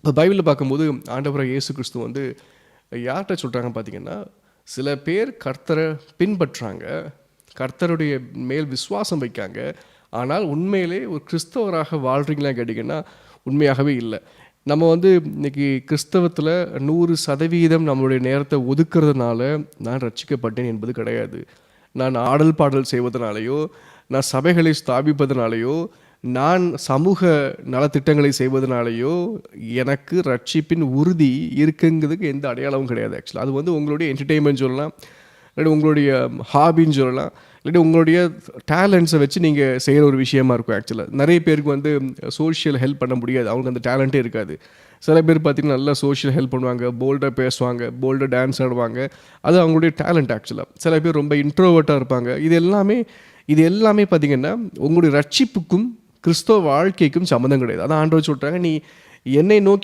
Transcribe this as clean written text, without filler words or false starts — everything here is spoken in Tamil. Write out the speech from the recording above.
இப்போ பைபிளில் பார்க்கும்போது ஆண்டவராக இயேசு கிறிஸ்து வந்து யார்கிட்ட சொல்கிறாங்க பார்த்தீங்கன்னா, சில பேர் கர்த்தரை பின்பற்றுறாங்க, கர்த்தருடைய மேல் விசுவாசம் வைக்காங்க. ஆனால் உண்மையிலே ஒரு கிறிஸ்தவராக வாழ்கிறீங்களா கேட்டிங்கன்னா உண்மையாகவே இல்லை. நம்ம வந்து இன்றைக்கி கிறிஸ்தவத்தில் 100% நம்மளுடைய நேரத்தை ஒதுக்குறதுனால நான் ரட்சிக்கப்பட்டேன் என்பது கிடையாது. நான் ஆடல் பாடல் செய்வதனாலேயோ, நான் சபைகளை ஸ்தாபிப்பதனாலேயோ, நான் சமூக நலத்திட்டங்களை செய்வதனாலேயோ எனக்கு ரட்சிப்பின் உறுதி இருக்குங்கிறதுக்கு எந்த அடையாளமும் கிடையாது. ஆக்சுவலாக அது வந்து உங்களுடைய என்டர்டெயின்மெண்ட் சொல்லலாம், இல்லாட்டி உங்களுடைய ஹாபின்னு சொல்லலாம், இல்லாட்டி உங்களுடைய டேலண்ட்ஸை வச்சு நீங்கள் செய்கிற ஒரு விஷயமா இருக்கும். ஆக்சுவலாக நிறைய பேருக்கு வந்து சோஷியல் ஹெல்ப் பண்ண முடியாது, அவங்களுக்கு அந்த டேலண்ட்டே இருக்காது. சில பேர் பார்த்திங்கன்னா நல்லா சோஷியல் ஹெல்ப் பண்ணுவாங்க, போல்டாக பேசுவாங்க, போல்டாக டான்ஸ் ஆடுவாங்க, அது அவங்களுடைய டேலண்ட். ஆக்சுவலாக சில பேர் ரொம்ப இன்ட்ரோவர்ட்டாக இருப்பாங்க. இது எல்லாமே பார்த்திங்கன்னா உங்களுடைய ரட்சிப்புக்கும் கிறிஸ்தவ வாழ்க்கைக்கும் சம்மந்தம் கிடையாது. அதான் ஆண்டவர் சொல்கிறாங்க, நீ என்னை நோக்கி